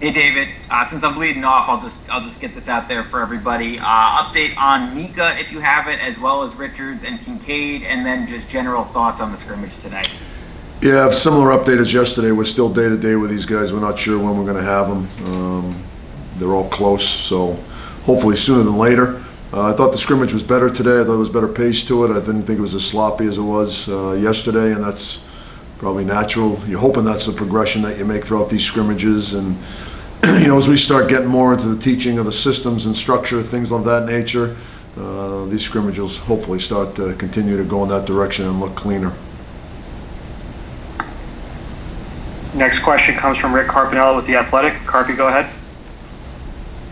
Hey David, since I'm bleeding off, I'll just get this out there for everybody. Update on Mika if you have it, as well as Richards and Kinkaid, and then just general thoughts on the scrimmage today. Yeah, similar update as yesterday. We're still day to day with these guys. We're not sure when we're going to have them. They're all close, so hopefully sooner than later. I thought the scrimmage was better today. I thought there was better pace to it. I didn't think it was as sloppy as it was yesterday, and that's probably natural. You're hoping that's the progression that you make throughout these scrimmages. And as we start getting more into the teaching of the systems and structure, things of that nature, these scrimmages hopefully start to continue to go in that direction and look cleaner. Next question comes from Rick Carpinello with The Athletic. Carpy, go ahead.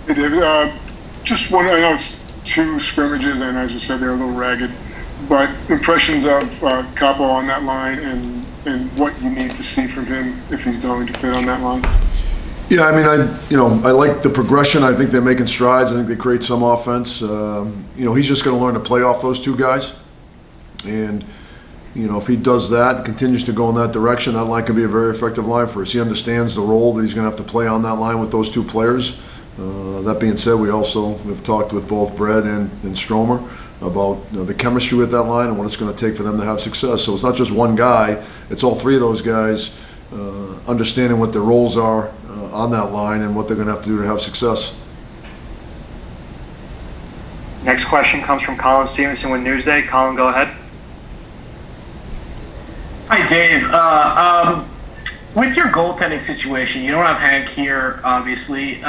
Hey, David. Just one, I know it's two scrimmages, and as you said, they're a little ragged, but impressions of Capo on that line and what you need to see from him if he's going to fit on that line. Yeah, I mean, I like the progression. I think they're making strides. I think they create some offense. He's just going to learn to play off those two guys. And, if he does that, continues to go in that direction, that line can be a very effective line for us. He understands the role that he's going to have to play on that line with those two players. That being said, we've talked with both Brett and Stromer about the chemistry with that line and what it's going to take for them to have success. So it's not just one guy, it's all three of those guys understanding what their roles are on that line and what they're going to have to do to have success. Next question comes from Colin Stevenson with Newsday. Colin, go ahead. Hi, Dave. With your goaltending situation, you don't have Hank here, obviously.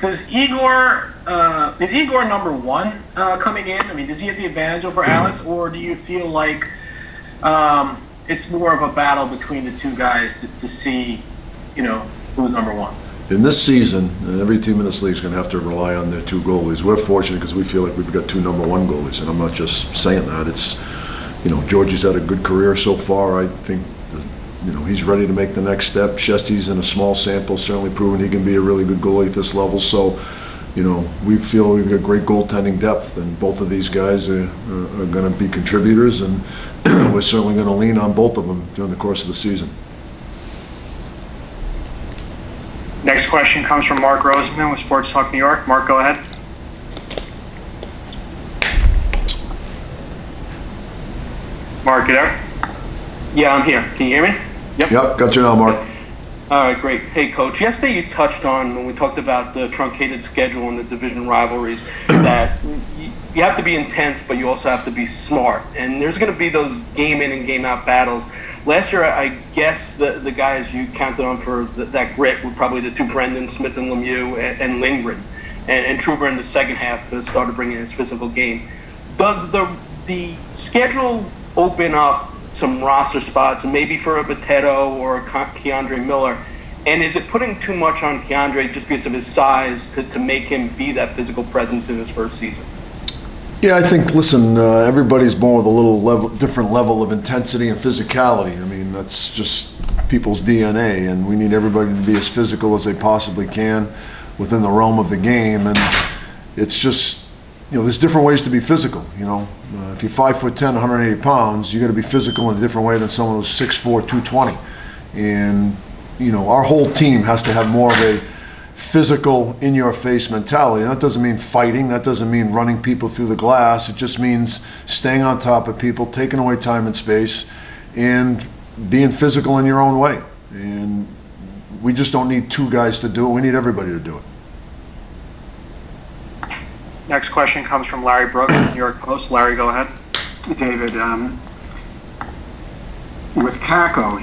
Is Igor number one coming in? I mean, does he have the advantage over Alex, or do you feel like it's more of a battle between the two guys to see, who's number one? In this season, every team in this league is going to have to rely on their two goalies. We're fortunate because we feel like we've got two number one goalies, and I'm not just saying that. It's, Georgie's had a good career so far. I think he's ready to make the next step. Shesty's in a small sample, certainly proven he can be a really good goalie at this level. So, we feel we've got great goaltending depth, and both of these guys are going to be contributors, and we're certainly going to lean on both of them during the course of the season. Next question comes from Mark Rosenman with Sports Talk New York. Mark, go ahead. Mark, you there? Yeah, I'm here. Can you hear me? Yep, got you now, Mark. All right, great. Hey, Coach, yesterday you touched on, when we talked about the truncated schedule and the division rivalries, that you have to be intense, but you also have to be smart. And there's going to be those game in and game out battles. Last year, I guess the guys you counted on for that grit were probably the two Brendan, Smith and Lemieux, and Lindgren. And Trouba in the second half started bringing his physical game. Does the schedule open up some roster spots, maybe for a Boteto or a Keandre Miller? And is it putting too much on Keandre just because of his size to make him be that physical presence in his first season? Yeah, I think, everybody's born with a little different level of intensity and physicality. I mean, that's just people's DNA, and we need everybody to be as physical as they possibly can within the realm of the game. And it's just, there's different ways to be physical, If you're 5'10", 180 pounds, you got to be physical in a different way than someone who's 6'4", 220. And, our whole team has to have more of a physical, in-your-face mentality. And that doesn't mean fighting. That doesn't mean running people through the glass. It just means staying on top of people, taking away time and space, and being physical in your own way. And we just don't need two guys to do it. We need everybody to do it. Next question comes from Larry Brooks, New York Post. Larry, go ahead. David, with Kako,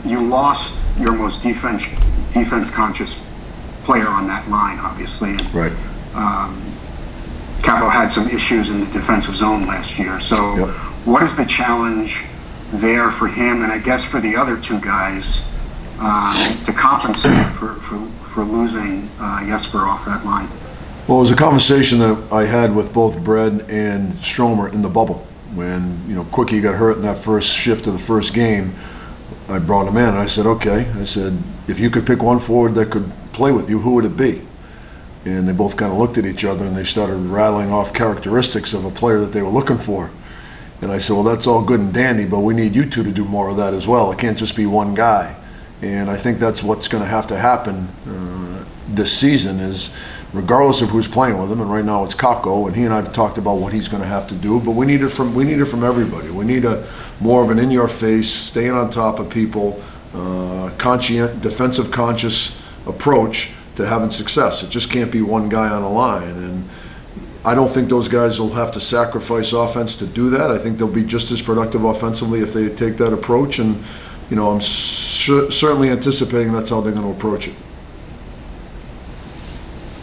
you lost your most defense-conscious player on that line, obviously. And, right. Capo had some issues in the defensive zone last year. So Yep. What is the challenge there for him, and I guess for the other two guys, to compensate for losing Jesper off that line? Well, it was a conversation that I had with both Brett and Stromer in the bubble. When, Quickie got hurt in that first shift of the first game, I brought him in and I said, okay. I said, if you could pick one forward that could play with you, who would it be? And they both kind of looked at each other and they started rattling off characteristics of a player that they were looking for. And I said, well, that's all good and dandy, but we need you two to do more of that as well. It can't just be one guy. And I think that's what's going to have to happen this season is regardless of who's playing with him, and right now it's Kako, and he and I have talked about what he's going to have to do, but we need it from everybody. We need more of an in-your-face, staying on top of people, defensive conscious approach to having success. It just can't be one guy on a line, and I don't think those guys will have to sacrifice offense to do that. I think they'll be just as productive offensively if they take that approach, and I'm certainly anticipating that's how they're going to approach it.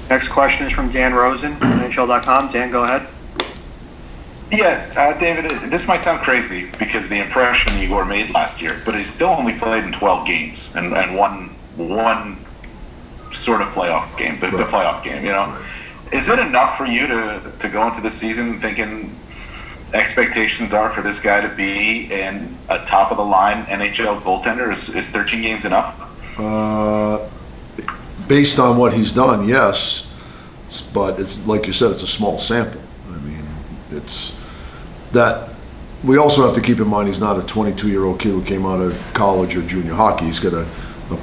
Next question is from Dan Rosen, NHL.com. Dan, go ahead. Yeah, David, this might sound crazy because the impression Igor made last year, but he still only played in 12 games and won one sort of playoff game, the playoff game, Is it enough for you to go into the season thinking expectations are for this guy to be in a top-of-the-line NHL goaltender? Is 13 games enough? Based on what he's done, yes, but it's like you said, it's a small sample. I mean, it's that we also have to keep in mind he's not a 22-year-old kid who came out of college or junior hockey. He's got a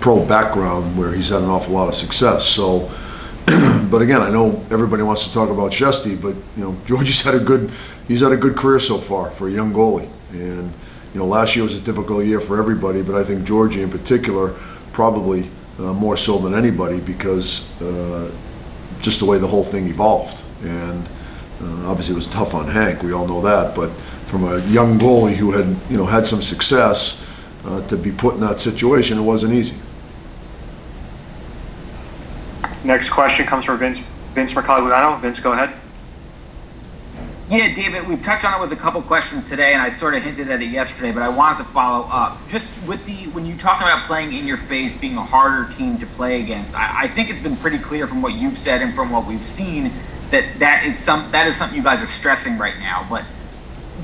pro background where he's had an awful lot of success. So, but again, I know everybody wants to talk about Shesty, but Georgie's had a good career so far for a young goalie. And last year was a difficult year for everybody, but I think Georgie in particular probably more so than anybody because just the way the whole thing evolved. And obviously it was tough on Hank, we all know that, but from a young goalie who had had some success to be put in that situation, it wasn't easy. Next question comes from Vince Mercado. Vince, go ahead. Yeah, David, we've touched on it with a couple questions today, and I sort of hinted at it yesterday, but I wanted to follow up. Just with when you talk about playing in your face, being a harder team to play against, I think it's been pretty clear from what you've said and from what we've seen that is something you guys are stressing right now. But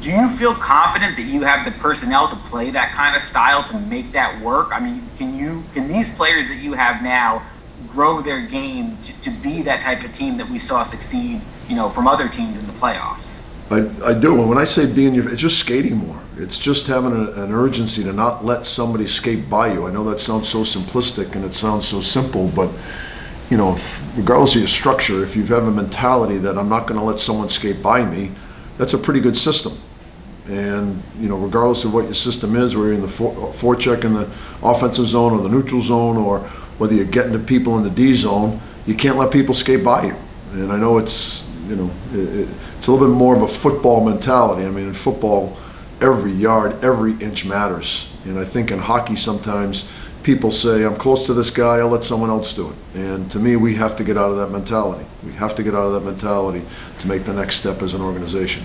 do you feel confident that you have the personnel to play that kind of style to make that work? I mean, can these players that you have now grow their game to be that type of team that we saw succeed, from other teams in the playoffs? I do, and when I say it's just skating more. It's just having an urgency to not let somebody skate by you. I know that sounds so simplistic and it sounds so simple, but regardless of your structure, if you have a mentality that I'm not going to let someone skate by me, that's a pretty good system. And regardless of what your system is, whether you're in the forecheck in the offensive zone or the neutral zone, or whether you're getting to people in the D zone, you can't let people skate by you. And I know it's it's a little bit more of a football mentality. I mean, in football, every yard, every inch matters. And I think in hockey sometimes people say, I'm close to this guy, I'll let someone else do it. And to me, we have to get out of that mentality. We have to get out of that mentality to make the next step as an organization.